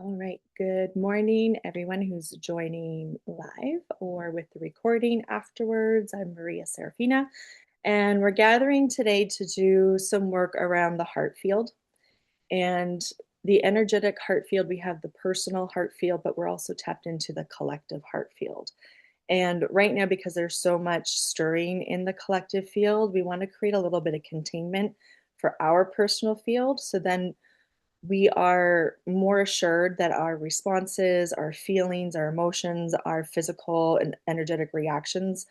All right. Good morning, everyone who's joining live or with the recording afterwards. I'm Maria Serafina, and we're gathering today to do some work around the heart field and the energetic heart field. We have the personal heart field, but we're also tapped into the collective heart field. And right now, because there's so much stirring in the collective field, we want to create a little bit of containment for our personal field. So then we are more assured that our responses, our feelings, our emotions, our physical and energetic reactions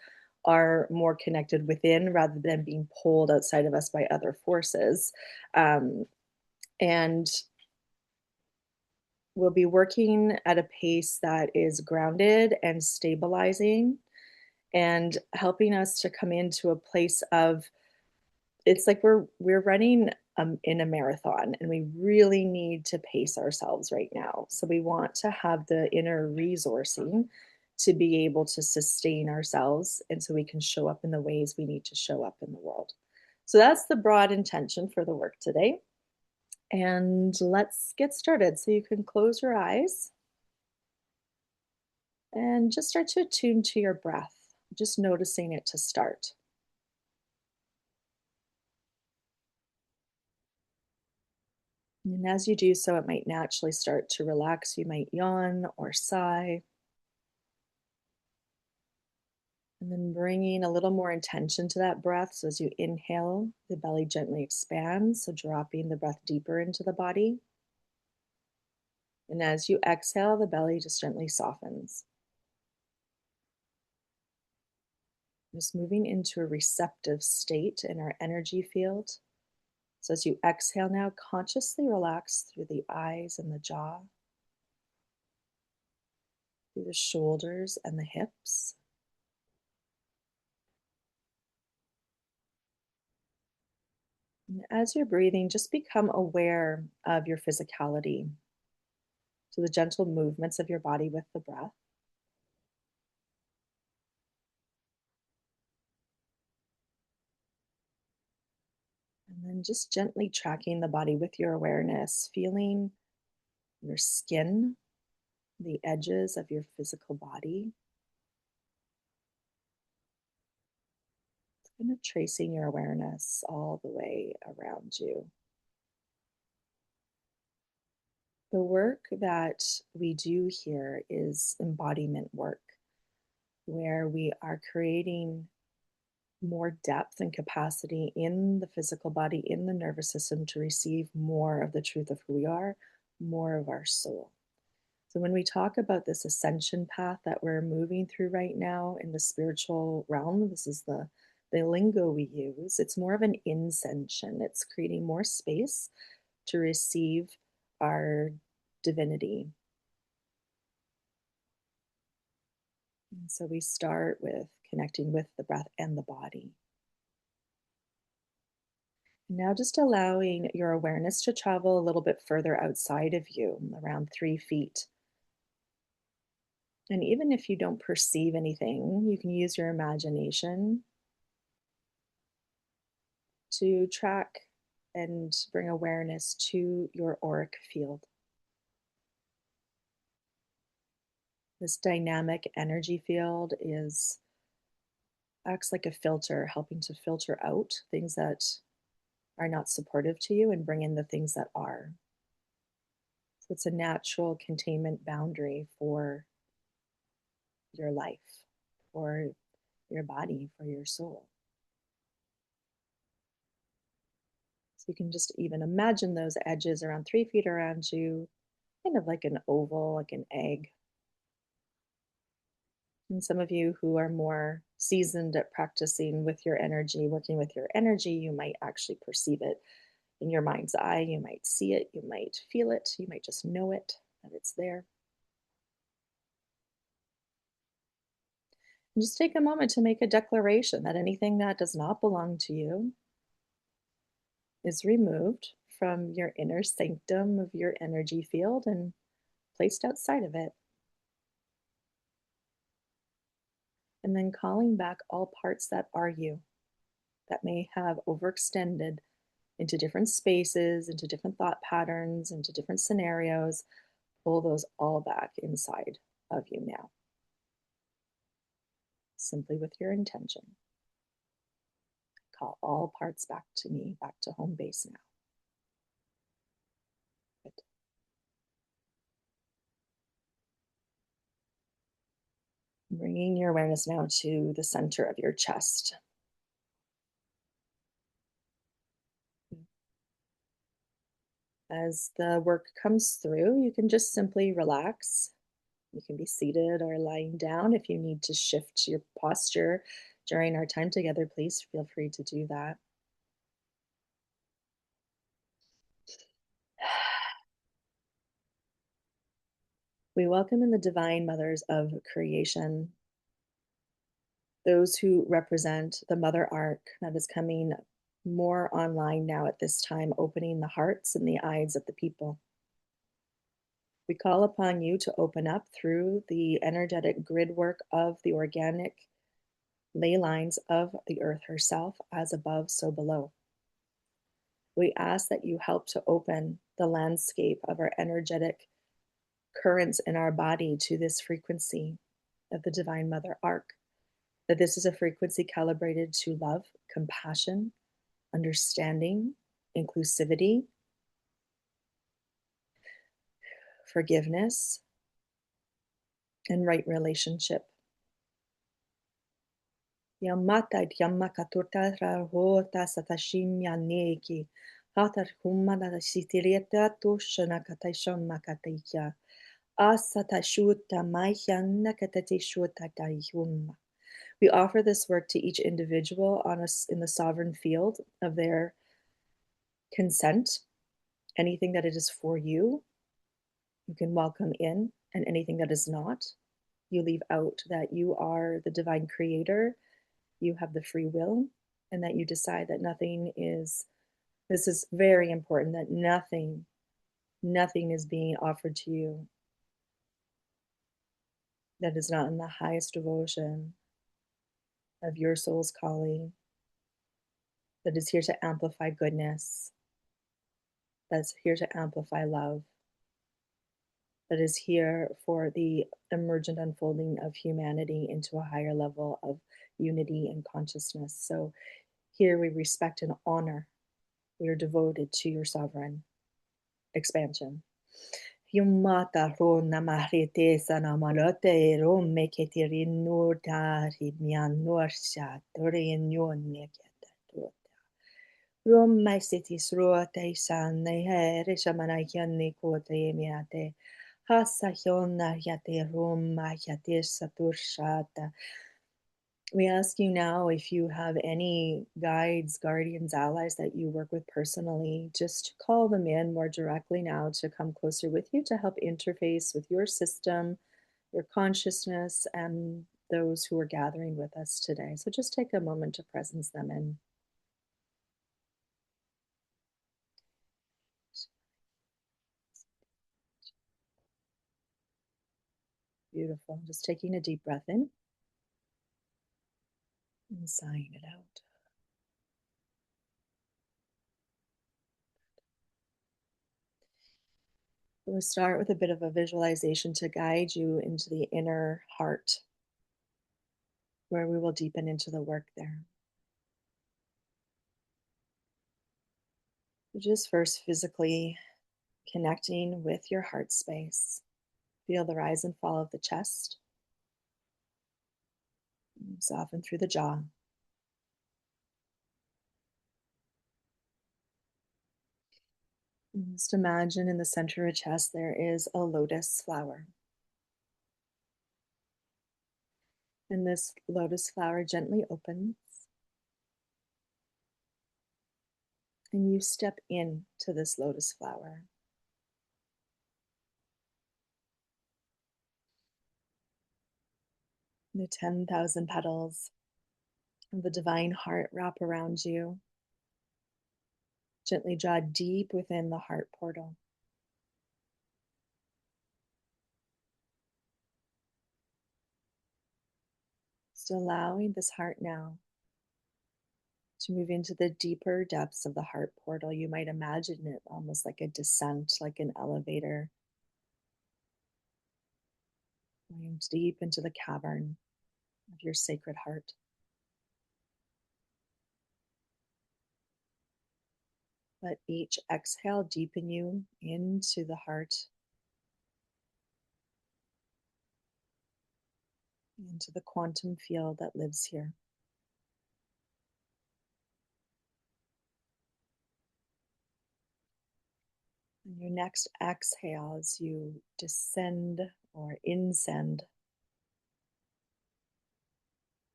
are more connected within rather than being pulled outside of us by other forces. Um, and we'll be working at a pace that is grounded and stabilizing and helping us to come into a place of it's like we're running in a marathon and we really need to pace ourselves right now. So we want to have the inner resourcing to be able to sustain ourselves and so we can show up in the ways we need to show up in the world. So that's the broad intention for the work today. And let's get started. So you can close your eyes and just start to attune to your breath, just noticing it to start. And as you do so, it might naturally start to relax. You might yawn or sigh. And then bringing a little more intention to that breath. So as you inhale, the belly gently expands. So dropping the breath deeper into the body. And as you exhale, the belly just gently softens. Just moving into a receptive state in our energy field. So as you exhale now, consciously relax through the eyes and the jaw, through the shoulders and the hips. And as you're breathing, just become aware of your physicality. So the gentle movements of your body with the breath. And then just gently tracking the body with your awareness, feeling your skin, the edges of your physical body. Kind of tracing your awareness all the way around you. The work that we do here is embodiment work, where we are creating more depth and capacity in the physical body, in the nervous system to receive more of the truth of who we are, more of our soul. So, when we talk about this ascension path that we're moving through right now in the spiritual realm, this is the lingo we use. It's more of an ascension. It's creating more space to receive our divinity. And so, we start with connecting with the breath and the body. Now, just allowing your awareness to travel a little bit further outside of you, around 3 feet. And even if you don't perceive anything, you can use your imagination to track and bring awareness to your auric field. This dynamic energy field is acts like a filter, helping to filter out things that are not supportive to you and bring in the things that are. So it's a natural containment boundary for your life, for your body, for your soul. So you can just even imagine those edges around 3 feet around you, kind of like an oval, like an egg. And some of you who are more seasoned at practicing with your energy, working with your energy, you might actually perceive it in your mind's eye. You might see it, you might feel it, you might just know it, that it's there. And just take a moment to make a declaration that anything that does not belong to you is removed from your inner sanctum of your energy field and placed outside of it. And then calling back all parts that are you, that may have overextended into different spaces, into different thought patterns, into different scenarios, Pull those all back inside of you now, simply with your intention. Call all parts back to me, back to home base now. Good. Bringing your awareness now to the center of your chest. As the work comes through, you can just simply relax. You can be seated or lying down. If you need to shift your posture during our time together, please feel free to do that. We welcome in the divine mothers of creation, those who represent the mother arc that is coming more online now at this time, opening the hearts and the eyes of the people. We call upon you to open up through the energetic grid work of the organic ley lines of the earth herself, as above, so below. We ask that you help to open the landscape of our energetic currents in our body to this frequency of the Divine Mother arc, that this is a frequency calibrated to love, compassion, understanding, inclusivity, forgiveness, and right relationship. Yamata Yamakaturta Rahota Satashim Yaneki Hatar Humada Sitireta Toshana Katashon Makataya Asatashuta Mayhan Nakatashuta Daihum. We offer this work to each individual on us in the sovereign field of their consent. Anything that it is for you, you can welcome in, and anything that is not, you leave out, that you are the divine creator, you have the free will, and that you decide that nothing is, this is very important, that nothing is being offered to you that is not in the highest devotion of your soul's calling, that is here to amplify goodness, that's here to amplify love, that is here for the emergent unfolding of humanity into a higher level of unity and consciousness. So here we respect and honor. We are devoted to your sovereign expansion. Yumata ro namarete sanamalote ro meketiri nurta rimyan norsha torinyon neketa. Rom my cities rote san ne here shamanakyan nikote miate. Hasayona yate Roma yate saturshata. We ask you now if you have any guides, guardians, allies that you work with personally, just call them in more directly now to come closer with you to help interface with your system, your consciousness, and those who are gathering with us today. So just take a moment to presence them in. Beautiful. Just taking a deep breath in and sighing it out. We'll start with a bit of a visualization to guide you into the inner heart, where we will deepen into the work there. Just first physically connecting with your heart space. Feel the rise and fall of the chest. Soften through the jaw. And just imagine in the center of your chest there is a lotus flower. And this lotus flower gently opens. And you step into this lotus flower. The 10,000 petals of the divine heart wrap around you. Gently draw deep within the heart portal. Just allowing this heart now to move into the deeper depths of the heart portal. You might imagine it almost like a descent, like an elevator. going deep into the cavern of your sacred heart. Let each exhale deepen you into the heart, into the quantum field that lives here. And your next exhale, as you descend or inscend,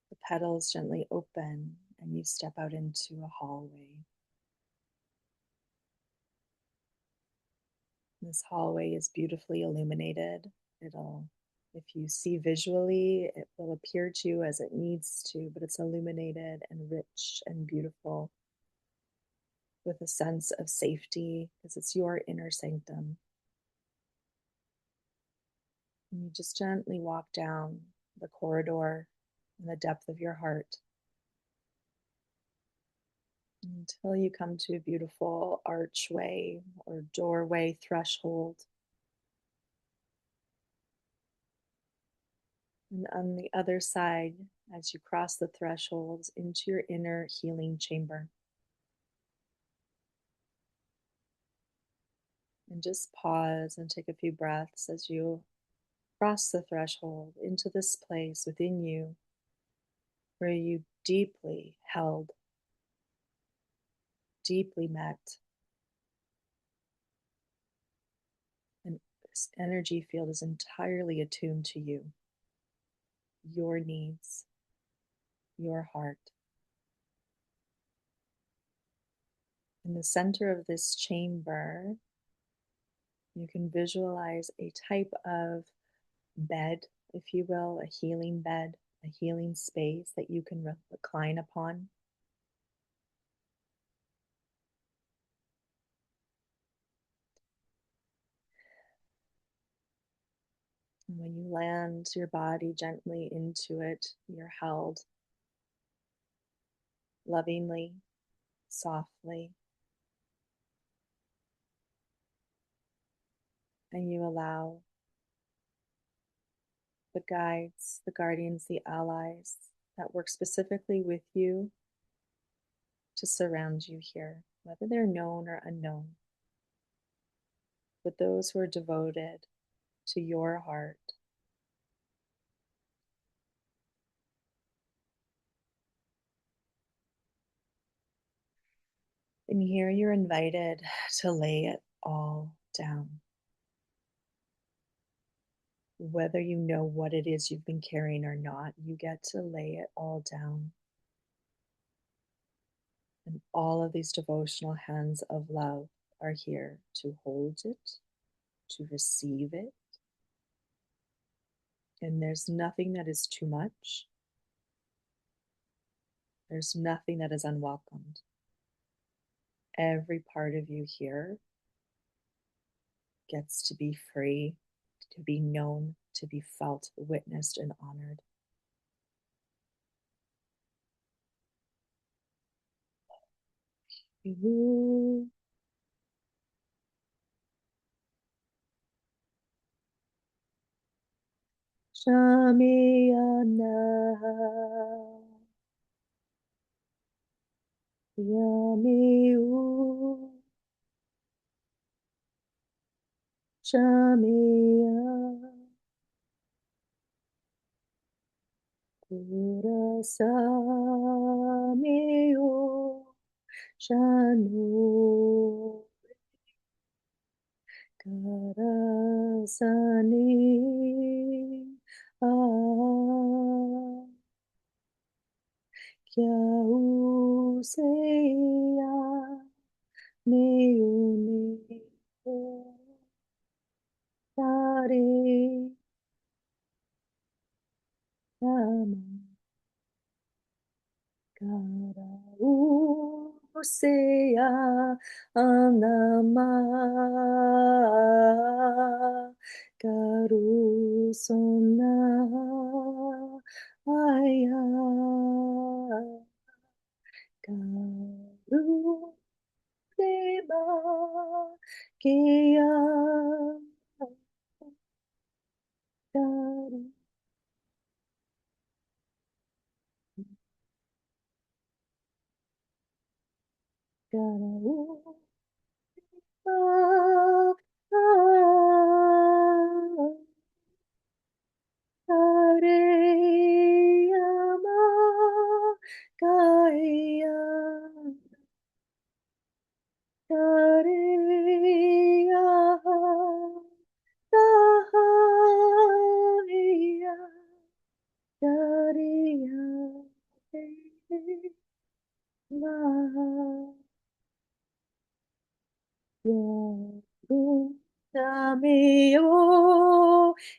the petals gently open and you step out into a hallway. This hallway is beautifully illuminated. If you see visually, it will appear to you as it needs to, but it's illuminated and rich and beautiful with a sense of safety because it's your inner sanctum. And you just gently walk down the corridor in the depth of your heart until you come to a beautiful archway or doorway threshold. And on the other side, as you cross the thresholds into your inner healing chamber. And just pause and take a few breaths as you cross the threshold into this place within you where you deeply held, deeply met. And this energy field is entirely attuned to you, your needs, your heart. In the center of this chamber, you can visualize a type of bed, if you will, a healing bed, a healing space that you can recline upon. And when you land your body gently into it, you're held lovingly, softly, and you allow the guides, the guardians, the allies that work specifically with you to surround you here, whether they're known or unknown, but those who are devoted to your heart. And here you're invited to lay it all down. Whether you know what it is you've been carrying or not, you get to lay it all down. And all of these devotional hands of love are here to hold it, to receive it. And there's nothing that is too much. There's nothing that is unwelcomed. Every part of you here gets to be free, to be known, to be felt, witnessed, and honored. You Shamiyana Yamiu Shamiya Kurasamiu Shanu Karasani Kya Useya Meuni Tare Yama Karauseya Anama Karusona Aya Karusema Kia Namyo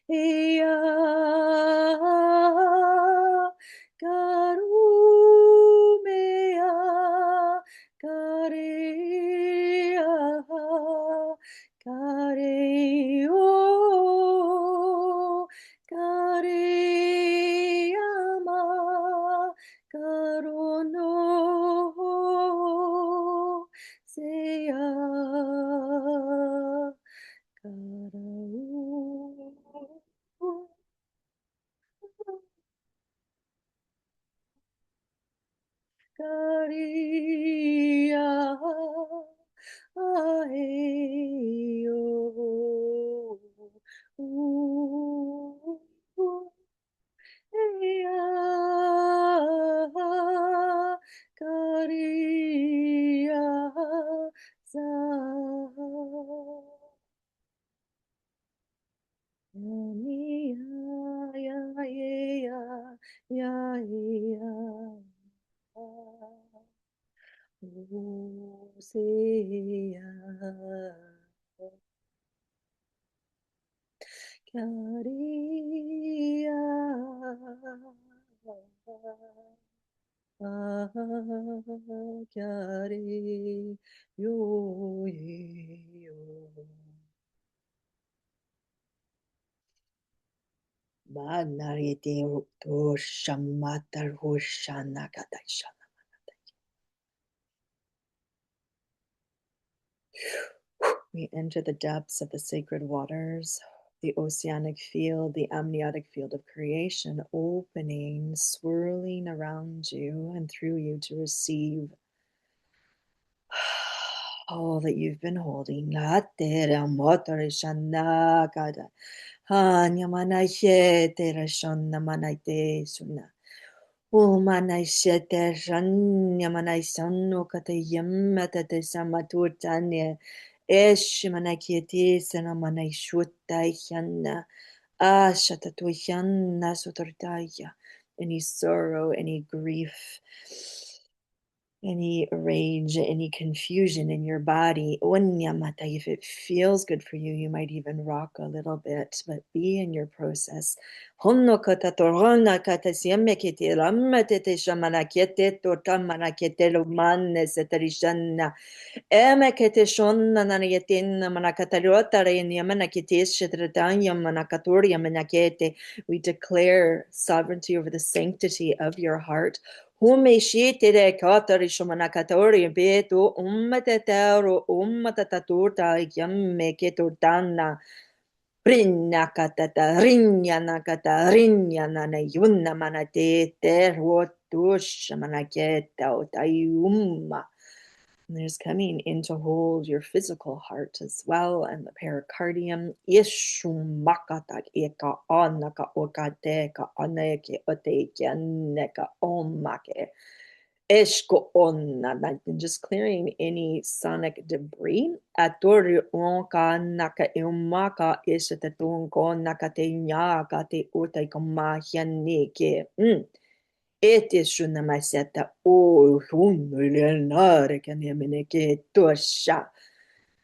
Eya Karumea Karea Kareo Kareyama Karono Seya Karia Aheyo Eya Karia Sa Ya ya ya ya Hosea Kyaria Kyare Yo Ye Yo Manarete to Shamatar Hoshana Kadashana. We enter the depths of the sacred waters, the oceanic field, the amniotic field of creation, opening, swirling around you and through you to receive all that you've been holding. Umanai shete ranya manai sanno kata yamata te samaturtanya esh manai kieti sana manai shutai hyanna ashata tu hyanna sotortaya. Any sorrow, any grief, any rage, any confusion in your body. Onyamata, if it feels good for you, you might even rock a little bit, but be in your process. Honno kata torona kata siemme kete ramate te shamana kete tortamana kete lumane setarishana. Eme kete shonna nanayetin manakatarota yamana kete shetratanya manakatoria manakete. We declare sovereignty over the sanctity of your heart. Hume shitere katari shomanakatori beto ummatetero ummatataturta yamme keturtana. Rinna katata rinya nakata rinya nana yunna manate terwotush manaketa otayumma. There's coming in to hold your physical heart as well and the pericardium. Ishumakata eka anaka okateka aneke oteke neka omake. Eshko onna, and just clearing any sonic debris. Atori onka naka umaka ishatunko nakate nyaka te utai komahianike. Ete shunamaseta o hunlenare kanemeneke tosha.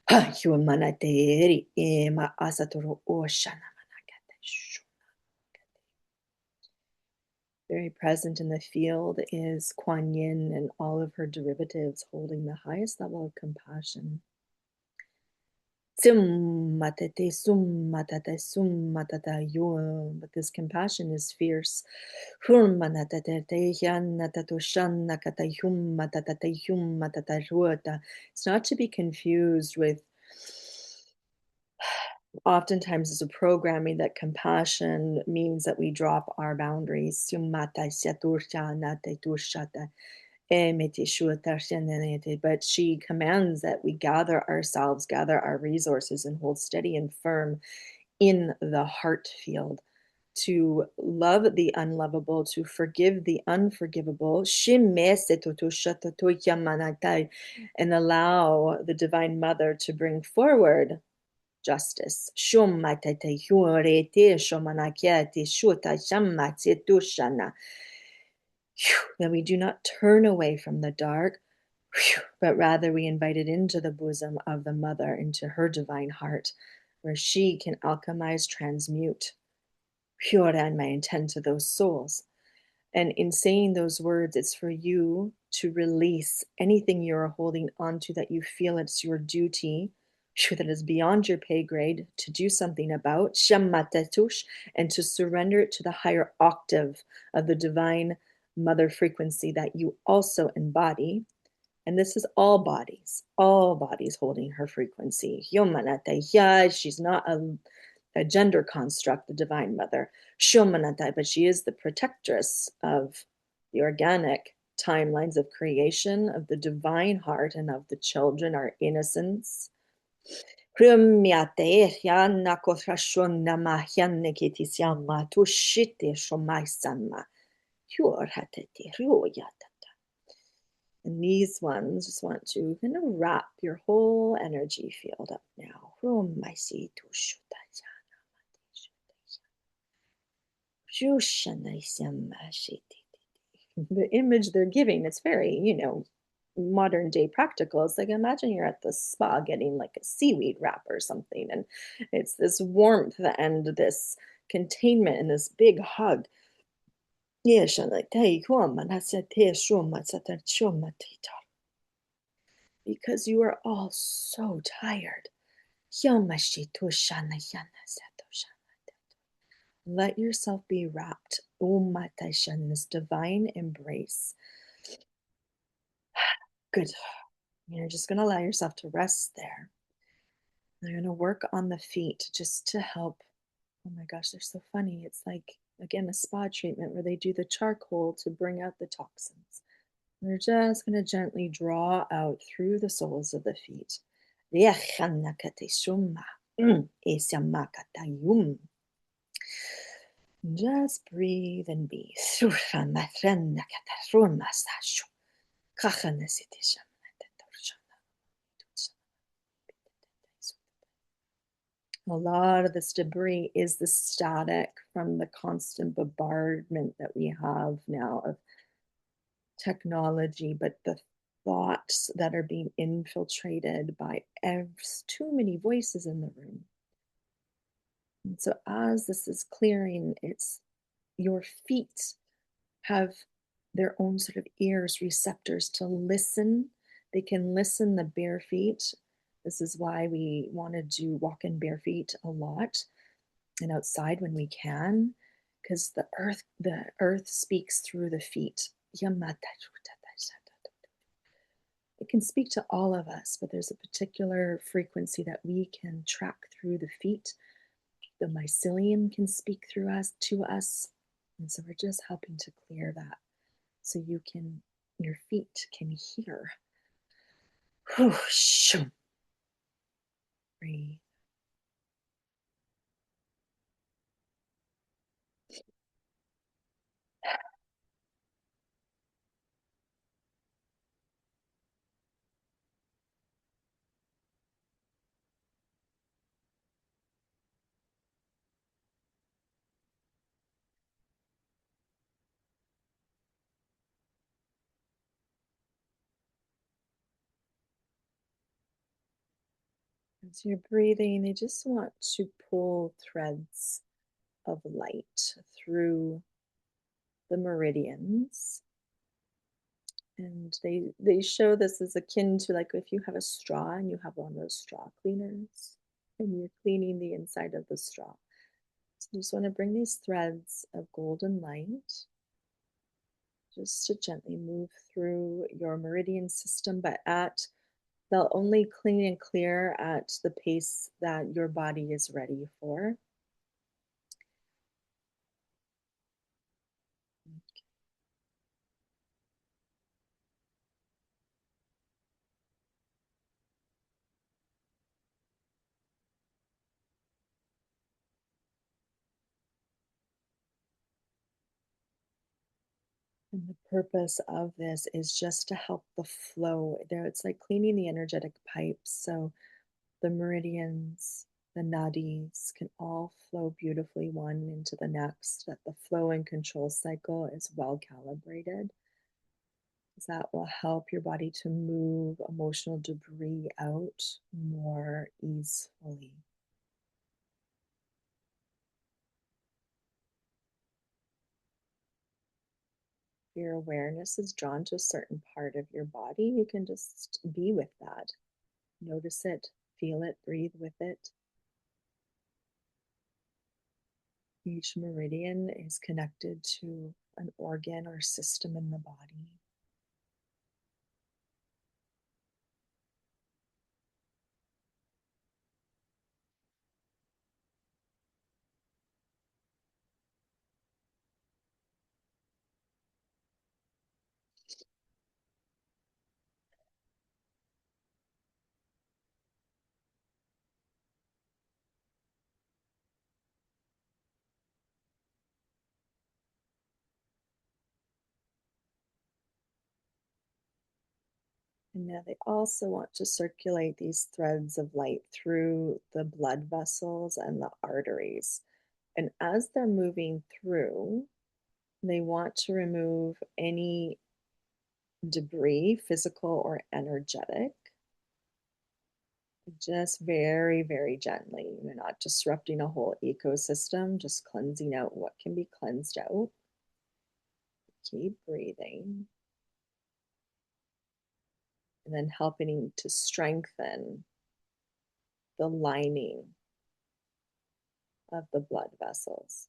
Ha humanateri ema asatoro oshana manakate. Very present in the field is Kuan Yin and all of her derivatives holding the highest level of compassion. But this compassion is fierce. It's not to be confused with oftentimes as a programming that compassion means that we drop our boundaries. But she commands that we gather ourselves, gather our resources, and hold steady and firm in the heart field to love the unlovable, to forgive the unforgivable, and allow the Divine Mother to bring forward justice. That we do not turn away from the dark, but rather we invite it into the bosom of the mother, into her divine heart, where she can alchemize, transmute, pure and my intent to those souls. And in saying those words, it's for you to release anything you're holding onto that you feel it's your duty, that is beyond your pay grade, to do something about, and to surrender it to the higher octave of the divine mother frequency that you also embody. And this is all bodies holding her frequency. She's not a gender construct, the Divine Mother. But she is the protectress of the organic timelines of creation, of the divine heart, and of the children, our innocence. And these ones just want to kind of wrap your whole energy field up now. The image they're giving, it's very, modern day practical. It's like imagine you're at the spa getting like a seaweed wrap or something, and it's this warmth and this containment and this big hug. Because you are all so tired. Let yourself be wrapped in this divine embrace. Good. You're just going to allow yourself to rest there. They're going to work on the feet just to help. Oh my gosh, they're so funny. It's like, again, a spa treatment where they do the charcoal to bring out the toxins. They're just going to gently draw out through the soles of the feet. Just breathe and be. A lot of this debris is the static from the constant bombardment that we have now of technology, but the thoughts that are being infiltrated by too many voices in the room. And so, as this is clearing, it's your feet have their own sort of ears, receptors to listen. They can listen, the bare feet. This is why we want to do walk in bare feet a lot and outside when we can, because the earth speaks through the feet. It can speak to all of us, but there's a particular frequency that we can track through the feet. The mycelium can speak through us to us. And so we're just helping to clear that so your feet can hear. Breathe. As you're breathing, they just want to pull threads of light through the meridians. And they show this as akin to like if you have a straw and you have one of those straw cleaners and you're cleaning the inside of the straw. So you just want to bring these threads of golden light just to gently move through your meridian system, but they'll only clean and clear at the pace that your body is ready for. And the purpose of this is just to help the flow. There, it's like cleaning the energetic pipes. So the meridians, the nadis can all flow beautifully one into the next, that the flow and control cycle is well calibrated. That will help your body to move emotional debris out more easily. If your awareness is drawn to a certain part of your body, you can just be with that. Notice it, feel it, breathe with it. Each meridian is connected to an organ or system in the body. And now they also want to circulate these threads of light through the blood vessels and the arteries. And as they're moving through, they want to remove any debris, physical or energetic, just very, very gently. You're not disrupting a whole ecosystem, just cleansing out what can be cleansed out. Keep breathing. And then helping to strengthen the lining of the blood vessels.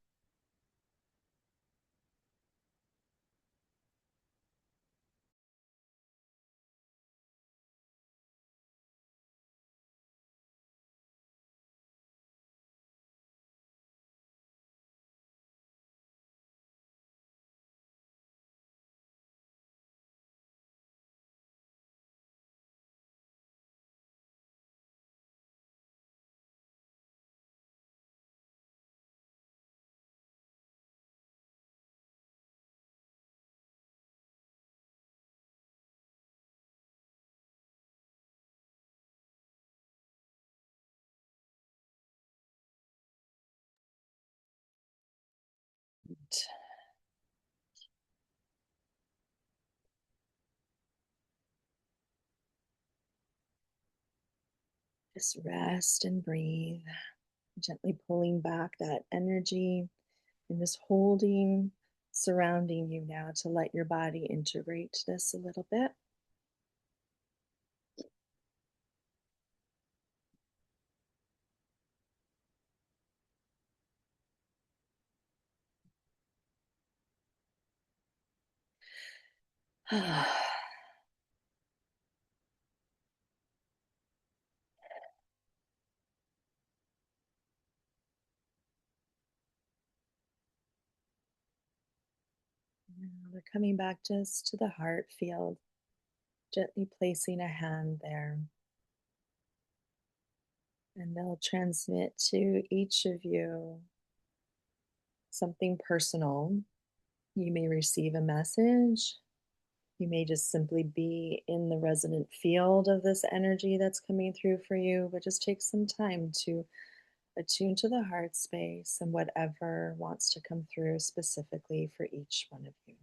Just rest and breathe, gently pulling back that energy and just holding, surrounding you now to let your body integrate this a little bit. Now we're coming back just to the heart field, gently placing a hand there. And they'll transmit to each of you something personal. You may receive a message. You may just simply be in the resonant field of this energy that's coming through for you, but just take some time to attune to the heart space and whatever wants to come through specifically for each one of you.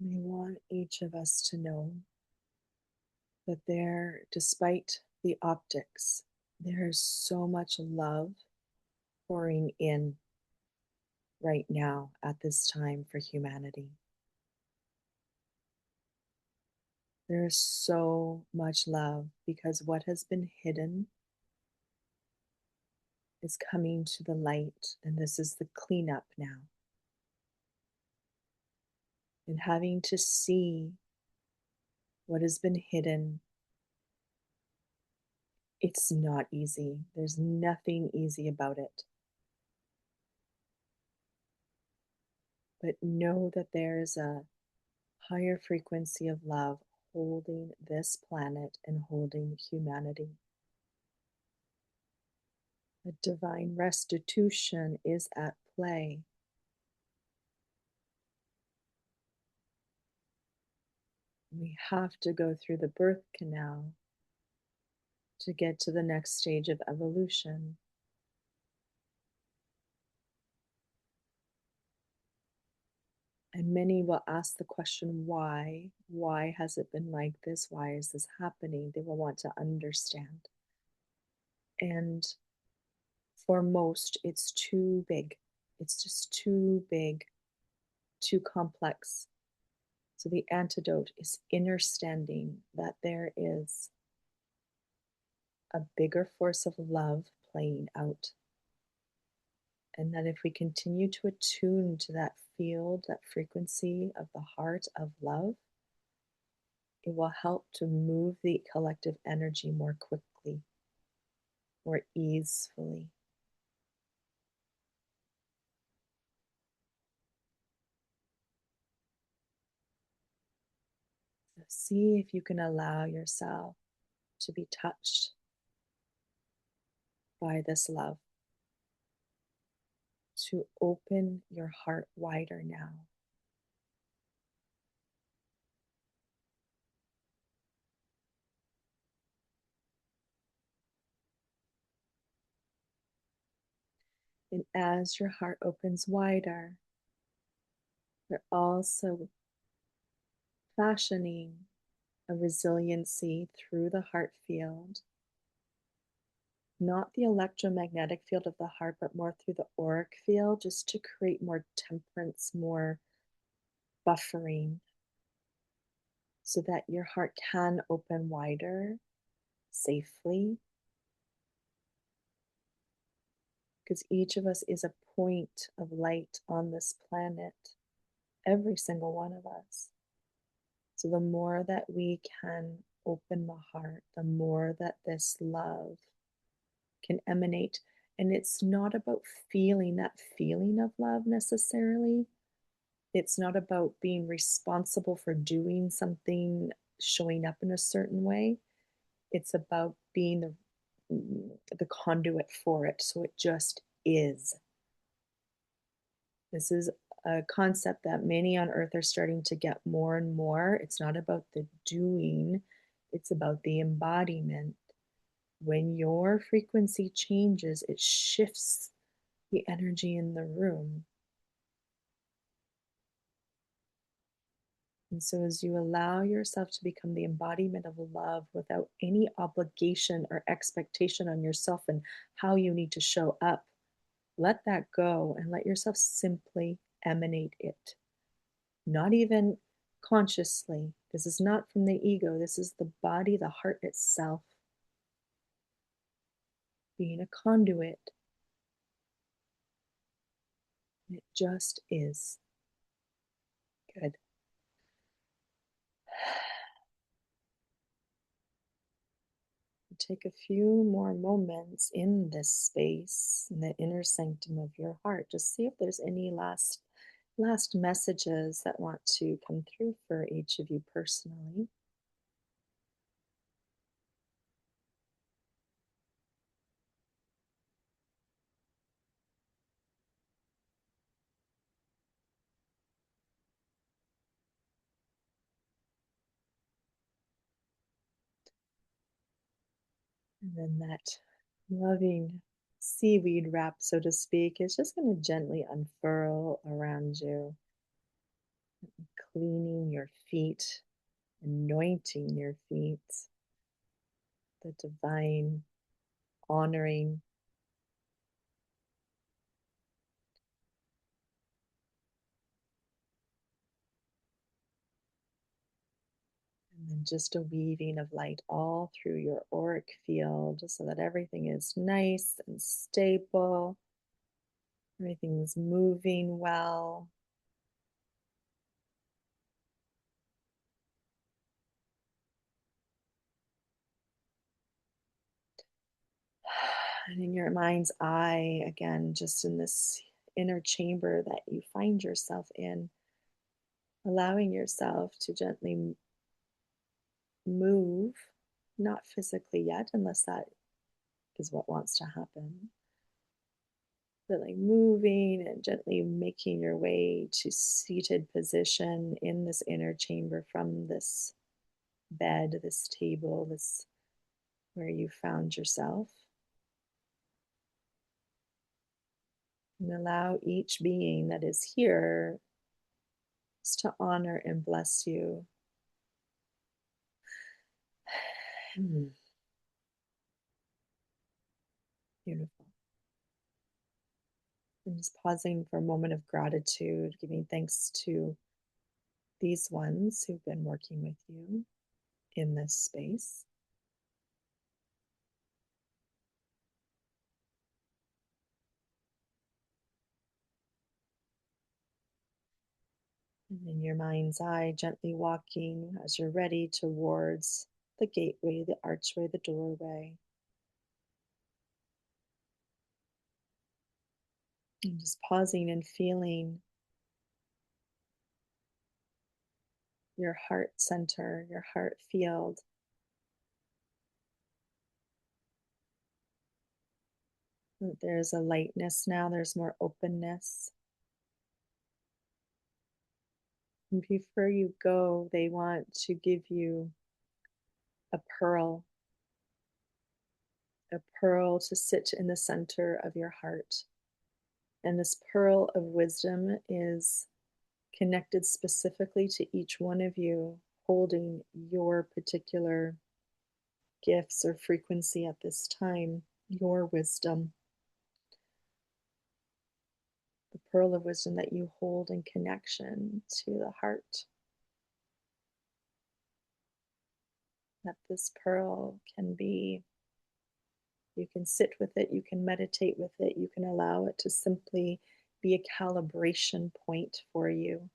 We want each of us to know that there, despite the optics, there is so much love pouring in right now at this time for humanity. There is so much love because what has been hidden is coming to the light, and this is the cleanup now. And having to see what has been hidden, it's not easy. There's nothing easy about it. But know that there is a higher frequency of love holding this planet and holding humanity. A divine restitution is at play. We have to go through the birth canal to get to the next stage of evolution. And many will ask the question, why? Why has it been like this? Why is this happening? They will want to understand. And for most, it's too big. It's just too big, too complex. So the antidote is understanding that there is a bigger force of love playing out. And that if we continue to attune to that field, that frequency of the heart of love, it will help to move the collective energy more quickly, more easily. So see if you can allow yourself to be touched by this love, to open your heart wider now. And as your heart opens wider, you're also fashioning a resiliency through the heart field, not the electromagnetic field of the heart, but more through the auric field, just to create more temperance, more buffering, so that your heart can open wider safely. Because each of us is a point of light on this planet, every single one of us. So the more that we can open the heart, the more that this love can emanate. And it's not about feeling that feeling of love necessarily. It's not about being responsible for doing something, showing up in a certain way. It's about being the conduit for it. So it just is. This is a concept that many on earth are starting to get more and more. It's not about the doing, it's about the embodiment. When your frequency changes, it shifts the energy in the room. And so, as you allow yourself to become the embodiment of love without any obligation or expectation on yourself and how you need to show up, let that go and let yourself simply emanate it. Not even consciously. This is not from the ego, this is the body, the heart itself, being a conduit. It just is. Good. Take a few more moments in this space, in the inner sanctum of your heart. Just see if there's any last messages that want to come through for each of you personally. And then that loving seaweed wrap, so to speak, is just going to gently unfurl around you, cleaning your feet, anointing your feet, the divine honoring, and then just a weaving of light all through your auric field so that everything is nice and stable, everything's moving well. And in your mind's eye, again, just in this inner chamber that you find yourself in, allowing yourself to gently move, not physically yet, unless that is what wants to happen, but like moving and gently making your way to seated position in this inner chamber from this bed, this table, this where you found yourself. And allow each being that is here to honor and bless you. Beautiful. And just pausing for a moment of gratitude, giving thanks to these ones who've been working with you in this space. And in your mind's eye, gently walking as you're ready towards the gateway, the archway, the doorway. And just pausing and feeling your heart center, your heart field. There's a lightness now, there's more openness. And before you go, they want to give you a pearl to sit in the center of your heart. And this pearl of wisdom is connected specifically to each one of you, holding your particular gifts or frequency at this time, your wisdom, the pearl of wisdom that you hold in connection to the heart. That this pearl can be, you can sit with it, you can meditate with it, you can allow it to simply be a calibration point for you.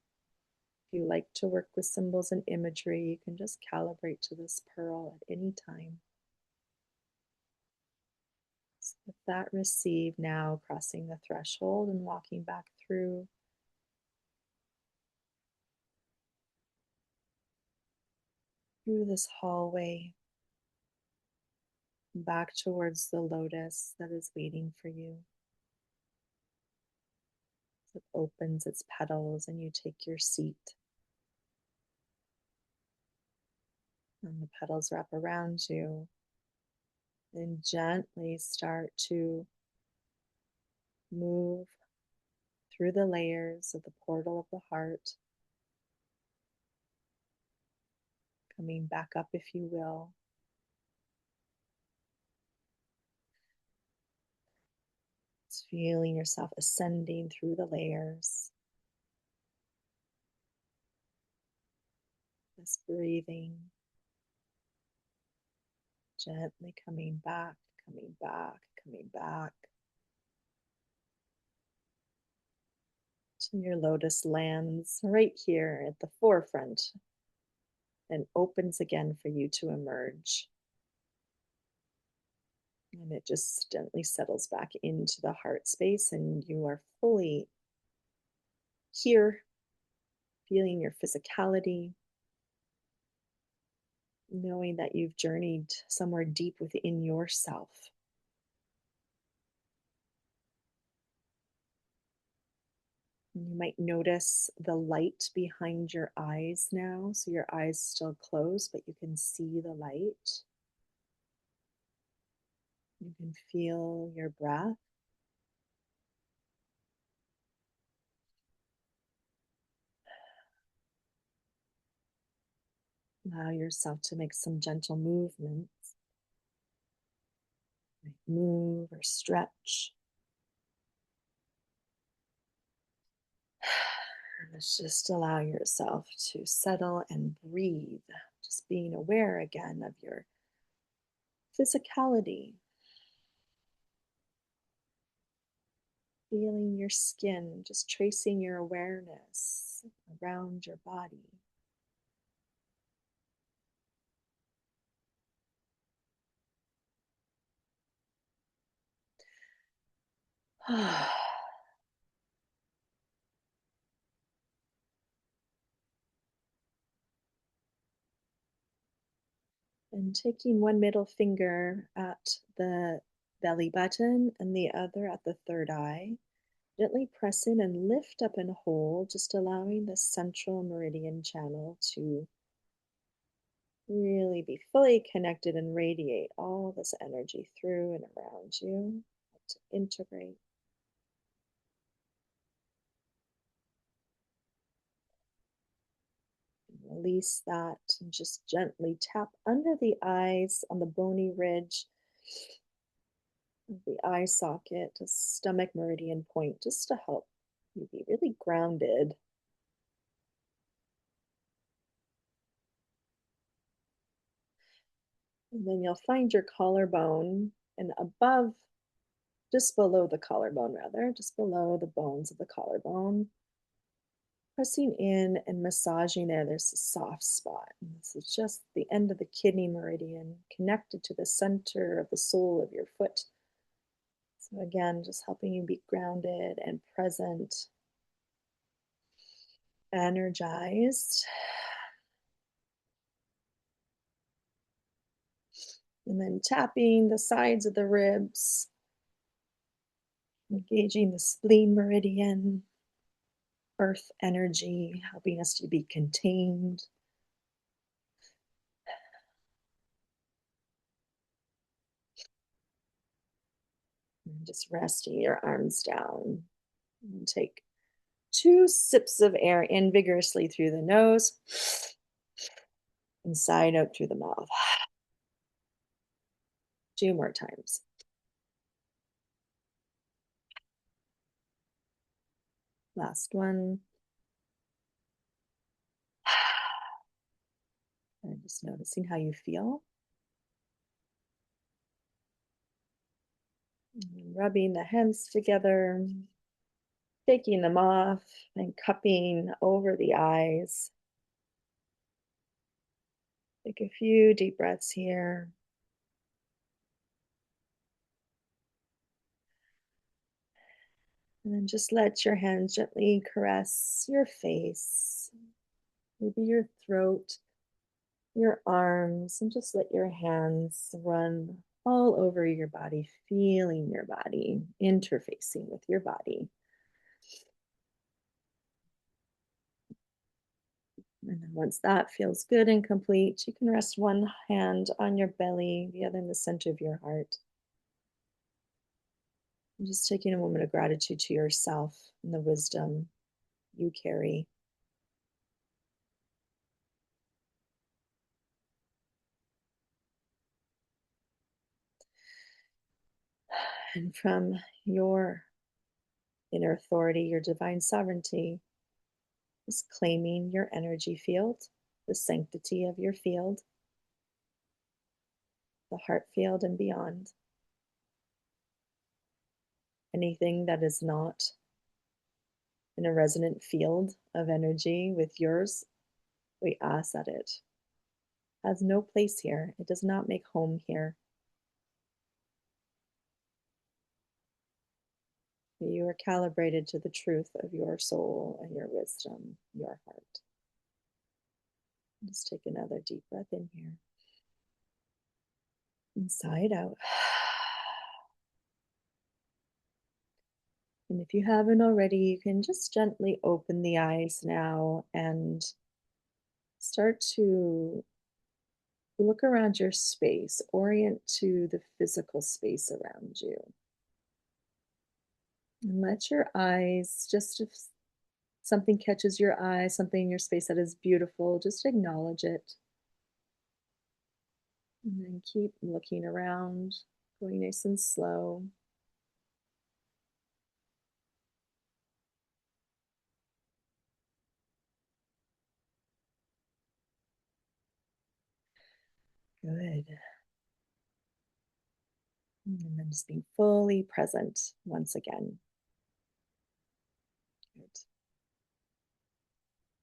If you like to work with symbols and imagery, you can just calibrate to this pearl at any time. So with that receive now, crossing the threshold and walking back through this hallway, back towards the lotus that is waiting for you. So it opens its petals and you take your seat. And the petals wrap around you. And gently start to move through the layers of the portal of the heart, coming back up, if you will. Just feeling yourself ascending through the layers. Just breathing. Gently coming back, coming back, coming back. Till your lotus lands right here at the forefront and opens again for you to emerge. And it just gently settles back into the heart space, and you are fully here, feeling your physicality, knowing that you've journeyed somewhere deep within yourself. And you might notice the light behind your eyes now. So your eyes still closed, but you can see the light. You can feel your breath. Allow yourself to make some gentle movements, like move or stretch. And let's just allow yourself to settle and breathe, just being aware again of your physicality, feeling your skin, just tracing your awareness around your body. And taking one middle finger at the belly button and the other at the third eye, gently press in and lift up and hold, just allowing the central meridian channel to really be fully connected and radiate all this energy through and around you to integrate. Release that and just gently tap under the eyes on the bony ridge of the eye socket to stomach meridian point, just to help you be really grounded. And then you'll find your collarbone, and above, just below the collarbone, rather, just below the bones of the collarbone, pressing in and massaging there. There's a soft spot. And this is just the end of the kidney meridian connected to the center of the sole of your foot. So, again, just helping you be grounded and present, energized. And then tapping the sides of the ribs, engaging the spleen meridian, earth energy, helping us to be contained. And just resting your arms down. And take 2 sips of air in vigorously through the nose and sigh out through the mouth. 2 more times. Last one. And just noticing how you feel. And rubbing the hands together, taking them off and cupping over the eyes. Take a few deep breaths here. And then just let your hands gently caress your face, maybe your throat, your arms, and just let your hands run all over your body, feeling your body, interfacing with your body. And then once that feels good and complete, you can rest one hand on your belly, the other in the center of your heart. And just taking a moment of gratitude to yourself and the wisdom you carry. And from your inner authority, your divine sovereignty, is claiming your energy field, the sanctity of your field, the heart field, and beyond. Anything that is not in a resonant field of energy with yours, we ask that it has no place here. It does not make home here. You are calibrated to the truth of your soul and your wisdom, your heart. Just take another deep breath in here. Inside out. And if you haven't already, you can just gently open the eyes now and start to look around your space, orient to the physical space around you. And let your eyes, just if something catches your eye, something in your space that is beautiful, just acknowledge it. And then keep looking around, going nice and slow. Good. And then just being fully present once again. Good.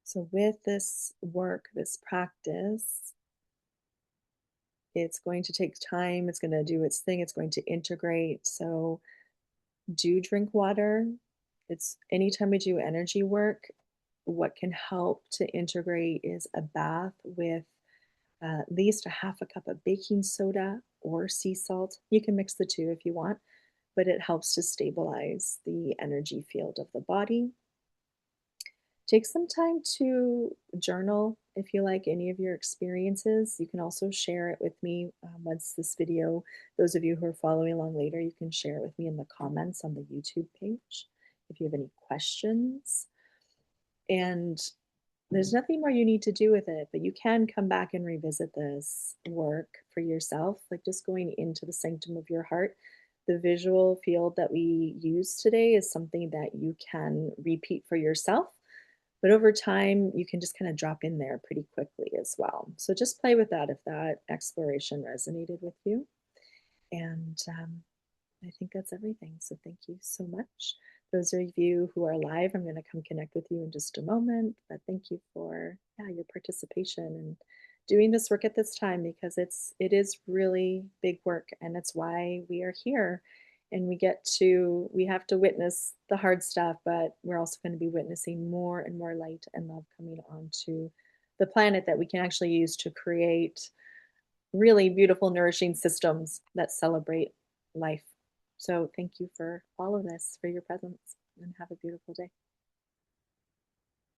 So, with this work, this practice, it's going to take time. It's going to do its thing. It's going to integrate. So, do drink water. It's anytime we do energy work, what can help to integrate is a bath with at least a half a cup of baking soda or sea salt. You can mix the two if you want, but it helps to stabilize the energy field of the body. Take some time to journal if you like any of your experiences. You can also share it with me once this video, those of you who are following along later, you can share it with me in the comments on the YouTube page if you have any questions. And there's nothing more you need to do with it, but you can come back and revisit this work for yourself, like just going into the sanctum of your heart. The visual field that we use today is something that you can repeat for yourself, but over time, you can just kind of drop in there pretty quickly as well. So just play with that if that exploration resonated with you. And I think that's everything. So thank you so much. Those of you who are live, I'm going to come connect with you in just a moment. But thank you for your participation and doing this work at this time because it is really big work and it's why we are here. And we have to witness the hard stuff, but we're also going to be witnessing more and more light and love coming onto the planet that we can actually use to create really beautiful, nourishing systems that celebrate life. So thank you for all of this, for your presence, and have a beautiful day.